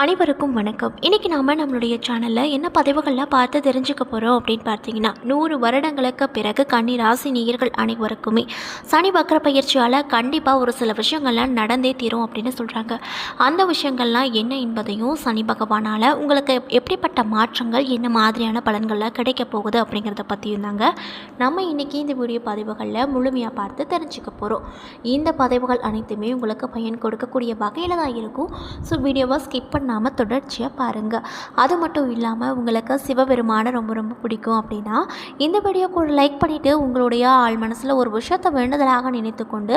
அனைவருக்கும் வணக்கம். இன்றைக்கி நாம் நம்மளுடைய சேனலில் என்ன பதிவுகளில் பார்த்து தெரிஞ்சுக்க போகிறோம் அப்படின்னு பார்த்தீங்கன்னா, 100 வருடங்களுக்கு பிறகு கன்னி ராசி நேயர்கள் அனைவருக்குமே சனி வக்ர பயிற்சியால் கண்டிப்பாக ஒரு சில விஷயங்கள்லாம் நடந்தே தீரும் அப்படின்னு சொல்கிறாங்க. அந்த விஷயங்கள்லாம் என்ன என்பதையும், சனி பகவானால் உங்களுக்கு எப்படிப்பட்ட மாற்றங்கள், என்ன மாதிரியான பலன்களில் கிடைக்க போகுது அப்படிங்கிறத பற்றியும் தாங்க நம்ம இன்றைக்கி இந்த வீடியோ பதிவுகளில் முழுமையாக பார்த்து தெரிஞ்சுக்க போகிறோம். இந்த பதிவுகள் அனைத்துமே உங்களுக்கு பயன் கொடுக்கக்கூடிய வகையில் தான் இருக்கும். ஸோ வீடியோவை ஸ்கிப் பண்ணாமல் தொடர்ச்சியாக பாருங்கள். அது மட்டும் இல்லாமல் உங்களுக்கு சிவபெருமானை ரொம்ப ரொம்ப பிடிக்கும் அப்படின்னா இந்த வீடியோக்கு ஒரு லைக் பண்ணிவிட்டு உங்களுடைய ஆள் மனசில் ஒரு விஷயத்தை வேண்டுதலாக நினைத்து கொண்டு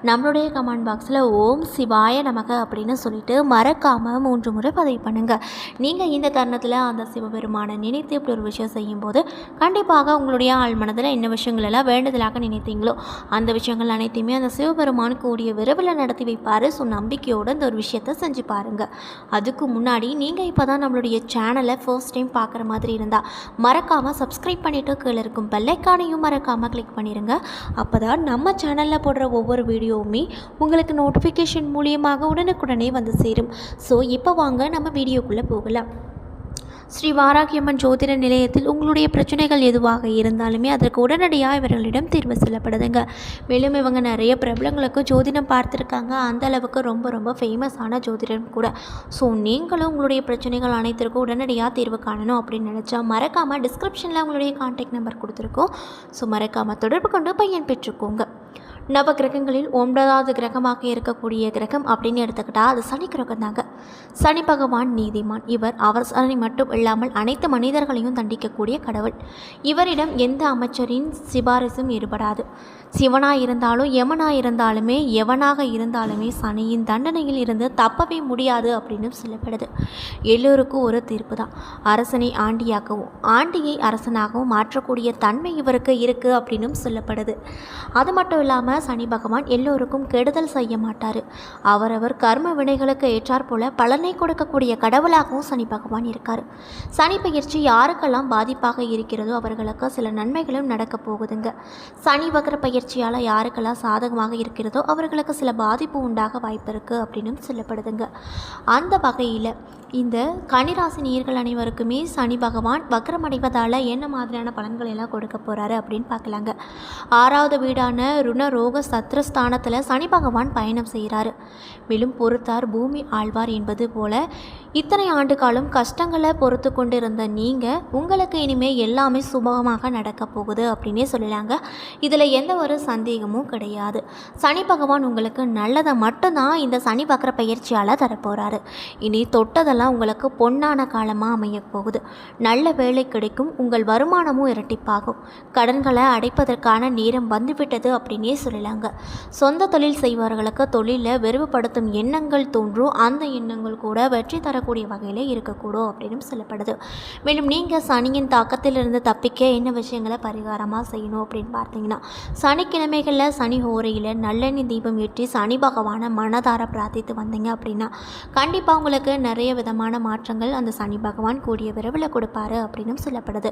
நம்மளுடைய கமெண்ட் பாக்ஸில் ஓம் சிவாய நமக அப்படின்னு சொல்லிட்டு மறக்காமல் 3 முறை பதிவு பண்ணுங்கள். நீங்கள் இந்த தருணத்தில் அந்த சிவபெருமானை நினைத்து இப்படி ஒரு விஷயம் செய்யும்போது கண்டிப்பாக உங்களுடைய ஆள் மனதில் என்ன விஷயங்கள் எல்லாம் வேண்டுதலாக நினைத்தீங்களோ அந்த விஷயங்கள் அனைத்தையுமே அந்த சிவபெருமான் கூடிய விரைவில் நடத்தி வைப்பார். ஸோ நம்பிக்கையோடு இந்த ஒரு விஷயத்தை செஞ்சு பாருங்கள். அதுக்கு முன்னாடி நீங்கள் இப்போ தான் நம்மளுடைய சேனலை ஃபர்ஸ்ட் டைம் பார்க்குற மாதிரி இருந்தால் மறக்காமல் சப்ஸ்கிரைப் பண்ணிவிட்டு கீழே இருக்கும் பெல் ஐக்கானையும் மறக்காமல் கிளிக் பண்ணிடுங்க. அப்போ தான் நம்ம சேனலில் போடுற ஒவ்வொரு வீடியோவுமே உங்களுக்கு நோட்டிஃபிகேஷன் மூலியமாக உடனுக்குடனே வந்து சேரும். ஸோ இப்போ வாங்க நம்ம வீடியோக்குள்ளே போகலாம். ஸ்ரீ வாராகியம்மன் ஜோதிட நிலையத்தில் உங்களுடைய பிரச்சனைகள் எதுவாக இருந்தாலுமே அதற்கு உடனடியாக இவர்களிடம் தீர்வு சொல்லப்படுதுங்க. மேலும் இவங்க நிறைய பிரபலங்களுக்கு ஜோதிடம் பார்த்துருக்காங்க. அந்த அளவுக்கு ரொம்ப ரொம்ப ஃபேமஸான ஜோதிடம் கூட. ஸோ நீங்களும் உங்களுடைய பிரச்சனைகள் அனைத்திற்கும் உடனடியாக தீர்வு காணணும் அப்படின்னு நினச்சா மறக்காமல் டிஸ்கிரிப்ஷனில் உங்களுடைய கான்டாக்ட் நம்பர் கொடுத்துருக்கோம். ஸோ மறக்காமல் தொடர்பு கொண்டு பயன் பெற்றுக்கோங்க. நவ கிரகங்களில் 9வது கிரகமாக இருக்கக்கூடிய கிரகம் அப்படின்னு எடுத்துக்கிட்டால் அது சனி கிரகம் தாங்க. சனி பகவான் நீதிமான். இவர் அவசரணை மட்டும் இல்லாமல் அனைத்து மனிதர்களையும் தண்டிக்கக்கூடிய கடவுள். இவரிடம் எந்த அமைச்சரின் சிபாரிசும் ஈடுபடாது. சிவனாக இருந்தாலும் யமனாக இருந்தாலுமே எவனாக இருந்தாலுமே சனியின் தண்டனையில் இருந்து தப்பவே முடியாது அப்படின்னு சொல்லப்படுது. எல்லோருக்கும் ஒரு தீர்ப்பு தான். அரசனை ஆண்டியாகவும் ஆண்டியை அரசனாகவும் மாற்றக்கூடிய தன்மை இவருக்கு இருக்குது அப்படின்னும் சொல்லப்படுது. அது மட்டும் இல்லாமல் சனி பகவான் எல்லோருக்கும் கெடுதல் செய்ய மாட்டார். அவரவர் கர்ம வினைகளுக்கு ஏற்றாற் போல பலனை கொடுக்கக்கூடிய கடவுளாகவும் சனி பகவான் இருக்கார். சனி பயிற்சி யாருக்கெல்லாம் பாதிப்பாக இருக்கிறதோ அவர்களுக்கு சில நன்மைகளும் நடக்க போகுதுங்க. சனி வக்ர பயிற்சியால் யாருக்கெல்லாம் சாதகமாக இருக்கிறதோ அவர்களுக்கு சில பாதிப்பு உண்டாக வாய்ப்பு இருக்குது அப்படின்னு சொல்லப்படுதுங்க. அந்த வகையில் இந்த கன்னிராசி நேயர்கள் அனைவருக்குமே சனி பகவான் வக்ரமடைவதால் என்ன மாதிரியான பலன்கள் எல்லாம் கொடுக்க போகிறாரு அப்படின்னு பார்க்கலாங்க. 6வது வீடான ருணரோக சத்ரஸ்தானத்தில் சனி பகவான் பயணம் செய்கிறாரு. மேலும் பொறுத்தார் பூமி ஆழ்வார் என்பது போல இத்தனை ஆண்டு காலம் கஷ்டங்களை பொறுத்து கொண்டிருந்த நீங்கள் உங்களுக்கு இனிமேல் எல்லாமே சுபமாக நடக்க போகுது அப்படின்னே சொல்லலாங்க. இதில் எந்த ஒரு சந்தேகமும் கிடையாது. சனி பகவான் உங்களுக்கு நல்லதை மட்டும்தான் இந்த சனி வக்ர பயிற்சியால் தரப்போகிறாரு. இனி தொட்டதெல்லாம் உங்களுக்கு பொன்னான காலமாக அமைய போகுது. நல்ல வேலை கிடைக்கும். உங்கள் வருமானமும் இரட்டிப்பாகும். கடன்களை அடைப்பதற்கான நேரம் வந்துவிட்டது அப்படின்னே சொல்லலாங்க. சொந்த தொழில் செய்பவர்களுக்கு தொழிலில் விரிவுபடுத்தும் எண்ணங்கள் தோன்றும். அந்த எண்ணங்கள் கூட வெற்றி தரக்கூடிய வகையில் இருக்கக்கூடும் அப்படின்னு சொல்லப்படுது. மேலும் நீங்கள் சனியின் தாக்கத்திலிருந்து தப்பிக்க என்ன விஷயங்களை பரிகாரமாக செய்யணும் அப்படின்னு பார்த்தீங்கன்னா, சனிக்கிழமைகளில் சனி ஹோரையில் நல்லெண்ணெய் தீபம் ஏற்றி சனி பகவானை மனதார பிரார்த்தித்து வந்தீங்க அப்படின்னா கண்டிப்பாக உங்களுக்கு நிறைய விதமான மாற்றங்கள் அந்த சனி பகவான் கூடிய விரைவில் கொடுப்பாரு அப்படின்னு சொல்லப்படுது.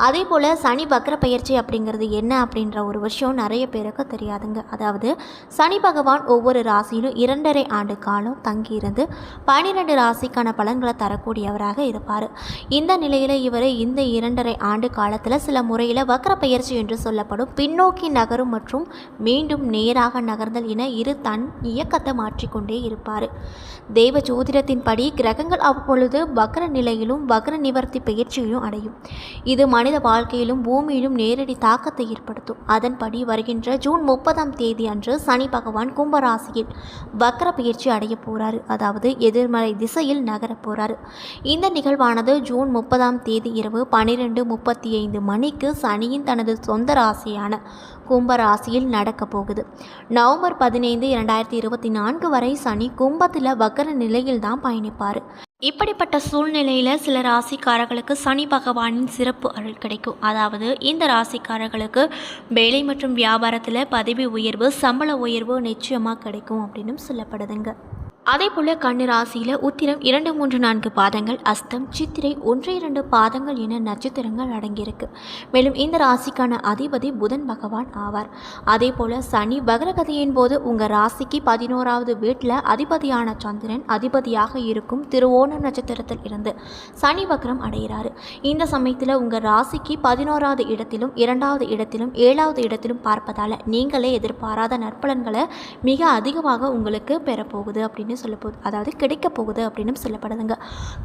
அதே போல் சனி வக்ர பயிற்சி அப்படிங்கிறது என்ன அப்படின்ற ஒரு விஷயம் நிறைய பேருக்கு தெரியாதுங்க. அதாவது சனி பகவான் ஒவ்வொரு ராசியிலும் 2.5 ஆண்டு காலம் தங்கியிருந்து 12 ராசிக்கான பலன்களை தரக்கூடியவராக இருப்பார். இந்த நிலையில் இவர் இந்த 2.5 ஆண்டு காலத்தில் சில முறையில் வக்ர பயிற்சி என்று சொல்லப்படும் பின்னோக்கி நகரும் மற்றும் மீண்டும் நேராக நகர்தல் என இரு தன் இயக்கத்தை மாற்றிக்கொண்டே இருப்பார். தெய்வ ஜோதிடத்தின்படி கிரகங்கள் அப்பொழுது வக்ர நிலையிலும் வக்ர நிவர்த்தி பயிற்சியிலும் அடையும். இது மனித வாழ்க்கையிலும் பூமியிலும் நேரடி தாக்கத்தை ஏற்படுத்தும். அதன்படி வருகின்ற ஜூன் 30ஆம் தேதி அன்று சனி பகவான் கும்பராசியில் வக்ர பயிற்சி அடைய போகிறாரு. அதாவது எதிர்மறை திசையில் நகர போகிறாரு. இந்த நிகழ்வானது ஜூன் 30ஆம் தேதி இரவு 12:35 மணிக்கு சனியின் தனது சொந்த ராசியான கும்பராசியில் நடக்க போகுது. நவம்பர் 15, 2024 வரை சனி கும்பத்தில் வக்ர நிலையில் தான் பயணிப்பார். இப்படிப்பட்ட சூழ்நிலையில் சில ராசிக்காரர்களுக்கு சனி பகவானின் சிறப்பு அருள் கிடைக்கும். அதாவது இந்த ராசிக்காரர்களுக்கு வேலை மற்றும் வியாபாரத்தில் பதவி உயர்வு, சம்பள உயர்வு நிச்சயமாக கிடைக்கும் அப்படின்னு சொல்லப்படுதுங்க. அதேபோல் கன்னி ராசியில் உத்திரம் 2, 3, 4 பாதங்கள், அஸ்தம், சித்திரை 1, 2 பாதங்கள் என நட்சத்திரங்கள் அடங்கியிருக்கு. மேலும் இந்த ராசிக்கான அதிபதி புதன் பகவான் ஆவார். அதேபோல் சனி வக்ரகதியின் போது உங்கள் ராசிக்கு 11வது வீட்டில் அதிபதியான சந்திரன் அதிபதியாக இருக்கும் திருவோண நட்சத்திரத்தில் இருந்து சனி வக்ரம் அடைகிறாரு. இந்த சமயத்தில் உங்கள் ராசிக்கு 11வது இடத்திலும் 2வது இடத்திலும் 7வது இடத்திலும் பார்ப்பதால் நீங்களே எதிர்பாராத நற்பலன்களை மிக அதிகமாக உங்களுக்கு பெறப்போகுது அப்படின்னு சொல்லப்போகுது, அதாவது கிடைக்க போகுது அப்படின்னு சொல்லப்படுதுங்க.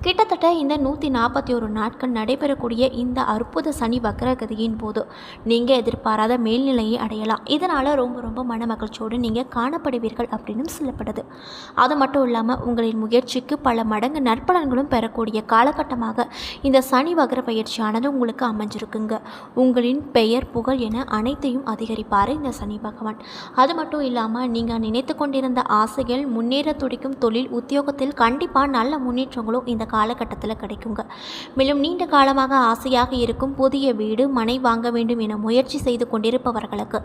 கிட்டத்தட்ட இந்த 141 நாட்கள் நடைபெறக்கூடிய இந்த அற்புத சனி வக்ரகதியின் போது நீங்கள் எதிர்பாராத மேல்நிலையை அடையலாம். இதனால் ரொம்ப ரொம்ப மன மகிழ்ச்சியோடு நீங்கள் காணப்படுவீர்கள் அப்படின்னு சொல்லப்படுது. அது மட்டும் இல்லாமல் உங்களின் முயற்சிக்கு பல மடங்கு நற்பலன்களும் பெறக்கூடிய காலகட்டமாக இந்த சனி வக்ர பயிற்சியானது உங்களுக்கு அமைஞ்சிருக்குங்க. உங்களின் பெயர் புகழ் என அனைத்தையும் அதிகரிப்பார் இந்த சனி பகவான். அது மட்டும் இல்லாமல் நீங்கள் நினைத்து கொண்டிருந்த ஆசைகள் முன்னேற துடிக்கும் தொழில் உத்தியோகத்தில் கண்டிப்பாக நல்ல முன்னேற்றங்களும் இந்த காலகட்டத்தில் கிடைக்குங்க. மேலும் நீண்ட காலமாக ஆசையாக இருக்கும் புதிய வீடு மனை வாங்க வேண்டும் என முயற்சி செய்து கொண்டிருப்பவர்களுக்கு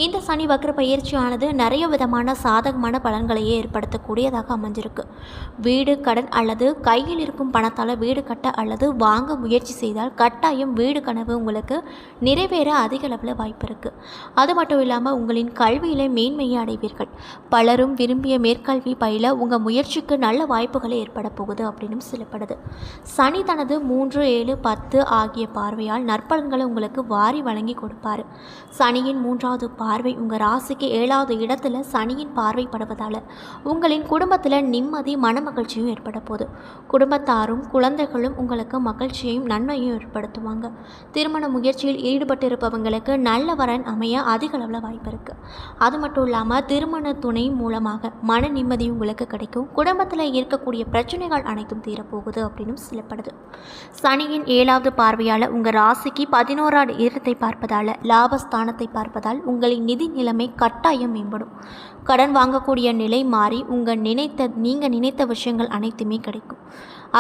இந்த சனி வக்ர பயிற்சியானது நிறைய விதமான சாதகமான பலன்களையே ஏற்படுத்தக்கூடியதாக அமைஞ்சிருக்கு. வீடு கடன் அல்லது கையில் இருக்கும் பணத்தால் வீடு கட்ட அல்லது வாங்க முயற்சி செய்தால் கட்டாயம் வீடு கனவு உங்களுக்கு நிறைவேற அதிக அளவில் வாய்ப்பு இருக்குது. அது மட்டும் இல்லாமல் உங்களின் கல்வியில மேன்மையை அடைவீர்கள். பலரும் விரும்பிய மேற்கல்வி பயில உங்கள் முயற்சிக்கு நல்ல வாய்ப்புகளை ஏற்பட போகுது அப்படின்னு சொல்லப்படுது. சனி தனது 3, 7, 10 ஆகிய பார்வையால் நற்பலன்களை உங்களுக்கு வாரி வழங்கி கொடுப்பாரு. சனியின் 3வது பார்வை உங்கள் ராசிக்கு 7வது இடத்துல சனியின் பார்வைப்படுவதால் உங்களின் குடும்பத்தில் நிம்மதி மன மகிழ்ச்சியும் ஏற்பட போகுது. குடும்பத்தாரும் குழந்தைகளும் உங்களுக்கு மகிழ்ச்சியையும் நன்மையும் ஏற்படுத்துவாங்க. திருமண முயற்சியில் ஈடுபட்டிருப்பவங்களுக்கு நல்ல வரன் அமைய அதிக அளவில் வாய்ப்பு இருக்குது. அது மட்டும் இல்லாமல் திருமண துணை மூலமாக மன நிம்மதி உங்களுக்கு கிடைக்கும். குடும்பத்தில் இருக்கக்கூடிய பிரச்சனைகள் அனைத்தும் தீரப்போகுது அப்படின்னு சொல்லப்படுது. சனியின் 7வது பார்வையால் உங்கள் ராசிக்கு 11வது இடத்தை பார்ப்பதால் லாபஸ்தானத்தை பார்ப்பதால் உங்களின் நிதி நிலைமை கட்டாயம் மேம்படும். கடன் வாங்கக்கூடிய நிலை மாறி நீங்கள் நினைத்த விஷயங்கள் அனைத்துமே கிடைக்கும்.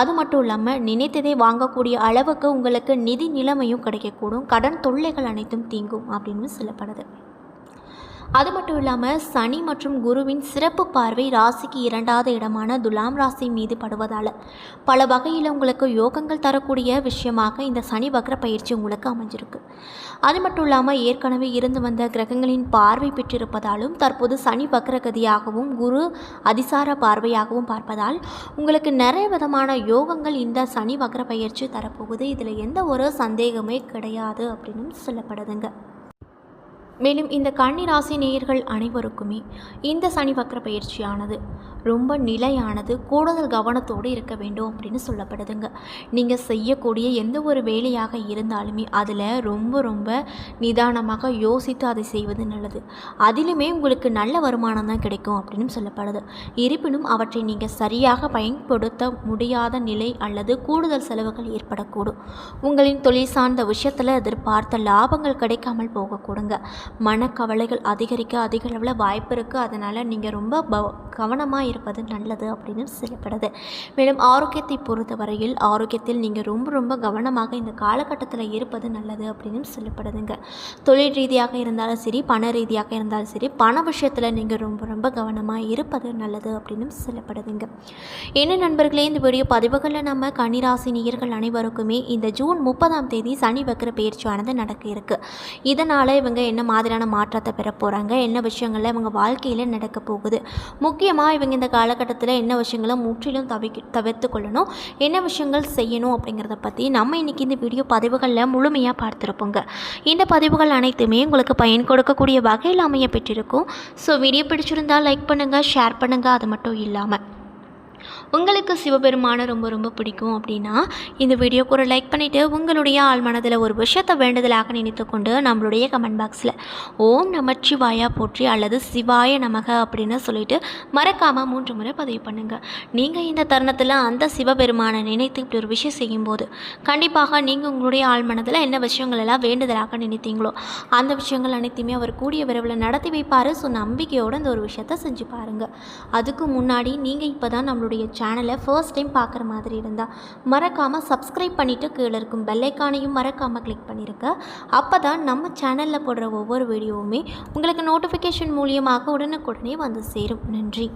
அது மட்டும் இல்லாமல் நினைத்ததை வாங்கக்கூடிய அளவுக்கு உங்களுக்கு நிதி நிலைமையும் கிடைக்கக்கூடும். கடன் தொல்லைகள் அனைத்தும் தீங்கும் அப்படின்னு சொல்லப்படுது. அது மட்டும் இல்லாமல் சனி மற்றும் குருவின் சிறப்பு பார்வை ராசிக்கு 2வது இடமான துலாம் ராசி மீது படுவதால் பல வகையில் உங்களுக்கு யோகங்கள் தரக்கூடிய விஷயமாக இந்த சனி வக்ர பயிற்சி உங்களுக்கு அமைஞ்சிருக்கு. அது மட்டும் இல்லாமல் ஏற்கனவே இருந்து வந்த கிரகங்களின் பார்வை பெற்றிருப்பதாலும் தற்போது சனி வக்ரகதியாகவும் குரு அதிசார பார்வையாகவும் பார்ப்பதால் உங்களுக்கு நிறைய விதமான யோகங்கள் இந்த சனி வக்ர பயிற்சி தரப்போகுது. இதில் எந்த ஒரு சந்தேகமே கிடையாது அப்படின்னு சொல்லப்படுதுங்க. மேலும் இந்த கன்னி ராசி நேயர்கள் அனைவருக்குமே இந்த சனி வக்ர பயிற்சியானது ரொம்ப நிலையானது, கூடுதல் கவனத்தோடு இருக்க வேண்டும் அப்படின்னு சொல்லப்படுதுங்க. நீங்கள் செய்யக்கூடிய எந்த ஒரு வேலையாக இருந்தாலுமே அதில் ரொம்ப நிதானமாக யோசித்து அதை செய்வது நல்லது. அதிலுமே உங்களுக்கு நல்ல வருமானம் தான் கிடைக்கும் அப்படின்னு சொல்லப்படுது. இருப்பினும் அவற்றை நீங்கள் சரியாக பயன்படுத்த முடியாத நிலை அல்லது கூடுதல் செலவுகள் ஏற்படக்கூடும். உங்களின் தொழில் சார்ந்த விஷயத்தில் எதிர்பார்த்த லாபங்கள் கிடைக்காமல் போகக்கூடுங்க. மனக்கவலைகள் அதிக அளவில் வாய்ப்பு இருக்குது. அதனால் நீங்கள் ரொம்ப கவனமாக இருப்பது நல்லது அப்படின்னு சொல்லப்படுது. மேலும் ஆரோக்கியத்தை பொறுத்தவரையில் ஆரோக்கியத்தில் நீங்கள் ரொம்ப கவனமாக இந்த காலகட்டத்தில் இருப்பது நல்லது அப்படின்னு சொல்லப்படுதுங்க. தொழில் ரீதியாக இருந்தாலும் சரி, பண ரீதியாக இருந்தாலும் சரி, பண விஷயத்தில் நீங்கள் ரொம்ப கவனமாக இருப்பது நல்லது அப்படின்னு சொல்லப்படுதுங்க. என்ன நண்பர்களே, இந்த வீடியோ பதிவுகளில் நம்ம கன்னிராசி நேயர்கள் அனைவருக்குமே இந்த ஜூன் 30ஆம் தேதி சனி வக்ர பயிற்சியானது நடக்க இருக்கு. இதனால் இவங்க என்ன மாதிரியான மாற்றத்தை பெற போகிறாங்க, என்ன விஷயங்கள்ல இவங்க வாழ்க்கையில் நடக்க போகுது, முக்கியமாக இவங்க இந்த காலகட்டத்தில் என்ன விஷயங்களை முற்றிலும் தவிர்த்து கொள்ளணும், என்ன விஷயங்கள் செய்யணும் அப்படிங்கிறத பற்றி நம்ம இன்றைக்கி இந்த வீடியோ பதிவுகளில் முழுமையாக பார்த்துருப்போங்க. இந்த பதிவுகள் அனைத்துமே உங்களுக்கு பயன் கொடுக்கக்கூடிய வகையில் அமைய பெற்றிருக்கும். ஸோ வீடியோ பிடிச்சிருந்தால் லைக் பண்ணுங்கள், ஷேர் பண்ணுங்கள். அது மட்டும் இல்லாமல் உங்களுக்கு சிவபெருமானை ரொம்ப பிடிக்கும் அப்படின்னா இந்த வீடியோக்கு ஒரு லைக் பண்ணிவிட்டு உங்களுடைய ஆள் மனதில் ஒரு விஷயத்தை வேண்டுதலாக நினைத்து கொண்டு நம்மளுடைய கமெண்ட் பாக்ஸில் ஓம் நமச்சிவாயா போற்றி அல்லது சிவாய நமக அப்படின்னு சொல்லிட்டு மறக்காமல் 3 முறை பதிவு பண்ணுங்கள். நீங்கள் இந்த தருணத்தில் அந்த சிவபெருமானை நினைத்து இப்படி ஒரு விஷயம் செய்யும்போது கண்டிப்பாக நீங்கள் உங்களுடைய ஆள் மனதில் என்ன விஷயங்கள் எல்லாம் வேண்டுதலாக நினைத்தீங்களோ அந்த விஷயங்கள் அனைத்தையுமே அவர் கூடிய விரைவில் நடத்தி வைப்பார். ஸோ நம்பிக்கையோடு இந்த ஒரு விஷயத்தை செஞ்சு பாருங்கள். அதுக்கு முன்னாடி நீங்கள் இப்போ தான் நம்மளுடைய சேனலை ஃபர்ஸ்ட் டைம் பார்க்குற மாதிரி இருந்தால் மறக்காமல் சப்ஸ்கிரைப் பண்ணிவிட்டு கீழே இருக்கும் பெல் ஐக்கானையும் மறக்காமல் கிளிக் பண்ணியிருக்க. அப்போ தான் நம்ம சேனலில் போடுற ஒவ்வொரு வீடியோவுமே உங்களுக்கு நோட்டிஃபிகேஷன் மூலியமாக உடனுக்குடனே வந்து சேரும். நன்றி.